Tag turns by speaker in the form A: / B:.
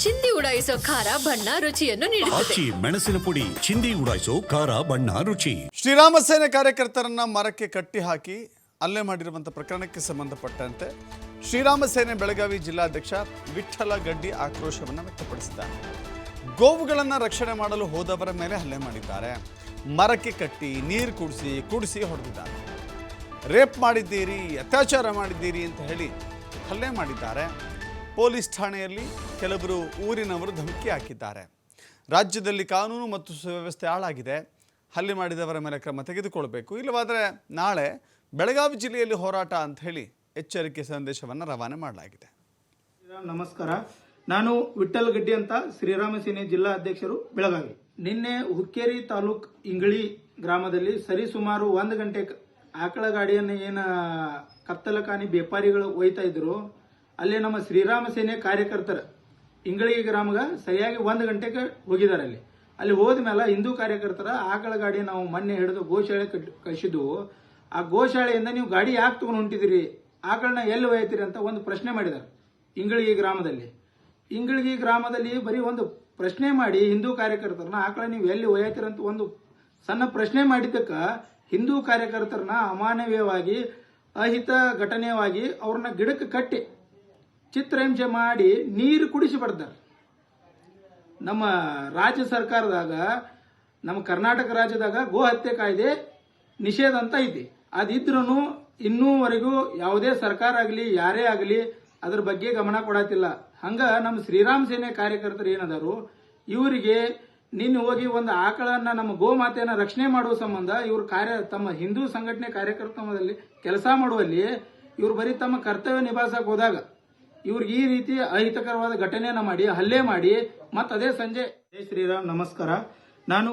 A: ಚಿಂದಿ ಉಡಾಯಿಸೋ ಖಾರ ಬಣ್ಣ ರುಚಿಯನ್ನು ನೀಡುತ್ತದೆ.
B: ಆಚಿ ಮೆಣಸಿನ ಪುಡಿ ಚಿಂದಿ ಉಡಾಯಿಸೋ ಖಾರ ಬಣ್ಣ ರುಚಿ.
C: ಶ್ರೀರಾಮ ಸೇನೆ ಕಾರ್ಯಕರ್ತರನ್ನ ಮರಕ್ಕೆ ಕಟ್ಟಿ ಹಾಕಿ ಹಲ್ಲೆ ಮಾಡಿರುವಂತಹ ಪ್ರಕರಣಕ್ಕೆ ಸಂಬಂಧಪಟ್ಟಂತೆ ಶ್ರೀರಾಮ ಸೇನೆ ಬೆಳಗಾವಿ ಜಿಲ್ಲಾಧ್ಯಕ್ಷ ವಿಠ್ಠಲ ಗಡ್ಡಿ ಆಕ್ರೋಶವನ್ನು ವ್ಯಕ್ತಪಡಿಸಿದ್ದಾರೆ. ಗೋವುಗಳನ್ನು ರಕ್ಷಣೆ ಮಾಡಲು ಹೋದವರ ಮೇಲೆ ಹಲ್ಲೆ ಮಾಡಿದ್ದಾರೆ. ಮರಕ್ಕೆ ಕಟ್ಟಿ ನೀರು ಕುಡಿಸಿ ಹೊಡೆದಿದ್ದಾರೆ. ರೇಪ್ ಮಾಡಿದ್ದೀರಿ, ಅತ್ಯಾಚಾರ ಮಾಡಿದ್ದೀರಿ ಅಂತ ಹೇಳಿ ಹಲ್ಲೆ ಮಾಡಿದ್ದಾರೆ. ಪೊಲೀಸ್ ಠಾಣೆಯಲ್ಲಿ ಕೆಲವರು ಊರಿನವರು ಧಮಕಿ ಹಾಕಿದ್ದಾರೆ. ರಾಜ್ಯದಲ್ಲಿ ಕಾನೂನು ಮತ್ತು ಸುವ್ಯವಸ್ಥೆ ಹಾಳಾಗಿದೆ. ಹಲ್ಲೆ ಮಾಡಿದವರ ಮೇಲೆ ಕ್ರಮ ತೆಗೆದುಕೊಳ್ಬೇಕು, ಇಲ್ಲವಾದರೆ ನಾಳೆ ಬೆಳಗಾವಿ ಜಿಲ್ಲೆಯಲ್ಲಿ ಹೋರಾಟ ಅಂತ ಹೇಳಿ ಎಚ್ಚರಿಕೆ ಸಂದೇಶವನ್ನು ರವಾನೆ ಮಾಡಲಾಗಿದೆ.
D: ನಮಸ್ಕಾರ, ನಾನು ವಿಠ್ಠಲ್ ಗಡ್ಡಿ ಅಂತ ಶ್ರೀರಾಮ ಸೇನೆ ಜಿಲ್ಲಾ ಅಧ್ಯಕ್ಷರು ಬೆಳಗಾವಿ. ನಿನ್ನೆ ಹುಕ್ಕೇರಿ ತಾಲೂಕ್ ಇಂಗಳಿ ಗ್ರಾಮದಲ್ಲಿ ಸರಿಸುಮಾರು 1 ಗಂಟೆ ಆಕಳ ಗಾಡಿಯನ್ನು ಕತ್ತಲಕಾನಿ ವ್ಯಾಪಾರಿಗಳು ಒಯ್ತಾ ಇದ್ರು. ಅಲ್ಲಿ ನಮ್ಮ ಶ್ರೀರಾಮ ಸೇನೆ ಕಾರ್ಯಕರ್ತರ ಇಂಗಳಿ ಗ್ರಾಮಗ ಸರಿಯಾಗಿ 1 ಗಂಟೆಗೆ ಹೋಗಿದ್ದಾರೆ. ಅಲ್ಲಿ ಹೋದ ಮೇಲೆ ಹಿಂದೂ ಕಾರ್ಯಕರ್ತರ ಆಕಳ ಗಾಡಿ ನಾವು ಮೊನ್ನೆ ಹಿಡಿದು ಗೋಶಾಲೆ ಕಳಿಸಿದ್ವು. ಆ ಗೋಶಾಲೆಯಿಂದ ನೀವು ಗಾಡಿ ಯಾಕೆ ತಗೊಂಡು ಹೊಂಟಿದಿರಿ, ಆಕಳನ್ನ ಎಲ್ಲಿ ಒಯ್ತೀರಿ ಅಂತ ಒಂದು ಪ್ರಶ್ನೆ ಮಾಡಿದ್ದಾರೆ ಇಂಗಳಗಿ ಗ್ರಾಮದಲ್ಲಿ. ಇಂಗಳಗಿ ಗ್ರಾಮದಲ್ಲಿ ಬರೀ ಒಂದು ಪ್ರಶ್ನೆ ಮಾಡಿ ಹಿಂದೂ ಕಾರ್ಯಕರ್ತರನ್ನ ಆಕಳ ನೀವು ಎಲ್ಲಿ ಒಯ್ತೀರ ಅಂತ ಒಂದು ಸಣ್ಣ ಪ್ರಶ್ನೆ ಮಾಡಿದ್ದಕ್ಕೆ ಹಿಂದೂ ಕಾರ್ಯಕರ್ತರನ್ನ ಅಮಾನವೀಯವಾಗಿ ಅಹಿತ ಘಟನೆಯಾಗಿ ಅವ್ರನ್ನ ಗಿಡಕ್ಕೆ ಕಟ್ಟಿ ಚಿತ್ರಹಿಂಸೆ ಮಾಡಿ ನೀರು ಕುಡಿಸಿ ಬರ್ತಾರೆ. ನಮ್ಮ ರಾಜ್ಯ ಸರ್ಕಾರದಾಗ, ನಮ್ಮ ಕರ್ನಾಟಕ ರಾಜ್ಯದಾಗ ಗೋ ಹತ್ಯೆ ಕಾಯ್ದೆ ನಿಷೇಧ ಅಂತ ಐತಿ. ಅದಿದ್ರೂ ಇನ್ನೂವರೆಗೂ ಯಾವುದೇ ಸರ್ಕಾರ ಆಗಲಿ ಯಾರೇ ಆಗಲಿ ಅದ್ರ ಬಗ್ಗೆ ಗಮನ ಕೊಡತ್ತಿಲ್ಲ. ಹಂಗ ನಮ್ಮ ಶ್ರೀರಾಮ ಸೇನೆ ಕಾರ್ಯಕರ್ತರು ಏನದಾರು, ಇವರಿಗೆ ನಿನ್ನೆ ಹೋಗಿ ಒಂದು ಆಕಳನ್ನ ನಮ್ಮ ಗೋಮಾತೆಯನ್ನ ರಕ್ಷಣೆ ಮಾಡುವ ಸಂಬಂಧ ಇವರು ತಮ್ಮ ಹಿಂದೂ ಸಂಘಟನೆ ಕಾರ್ಯಕರ್ತದಲ್ಲಿ ಕೆಲಸ ಮಾಡುವಲ್ಲಿ ಇವರು ಬರೀ ತಮ್ಮ ಕರ್ತವ್ಯ ನಿಭಾಯಿಸಕ್ಕೆ ಹೋದಾಗ ಇವ್ರಿಗೆ ಈ ರೀತಿ ಅಹಿತಕರವಾದ ಘಟನೆಯನ್ನ ಮಾಡಿ ಹಲ್ಲೆ ಮಾಡಿ ಮತ್ತೆ ಅದೇ ಸಂಜೆ. ಜೈ ಶ್ರೀರಾಮ್, ನಮಸ್ಕಾರ. ನಾನು